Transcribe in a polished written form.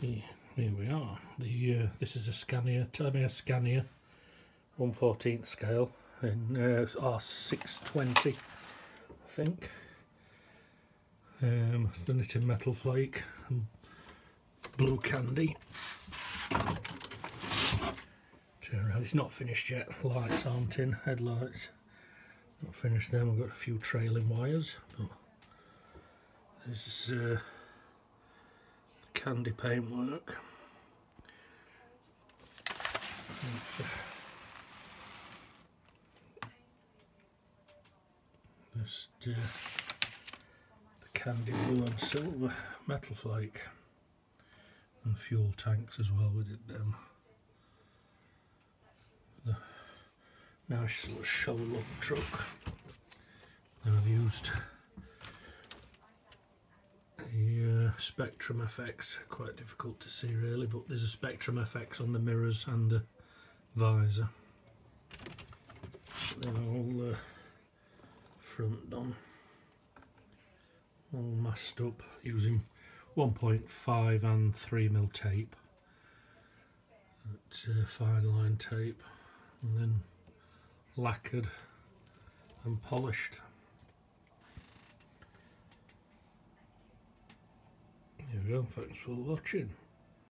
Here we are. This is a Tamiya Scania 1/14 scale in R620, I think. I've done it in metal flake and blue candy. Turn around. It's not finished yet. Lights aren't in. Headlights not finished them. I've got a few trailing wires. But this is candy paintwork. Just the candy blue and silver metal flake, and fuel tanks as well. We did them. The nice little show look truck. Then I've used a Spectrum FX, quite difficult to see really, but there's a Spectrum FX on the mirrors and the visor. Then all front done, all masked up using 1.5 and 3mm tape, fine line tape, and then lacquered and polished. There we go, thanks for watching.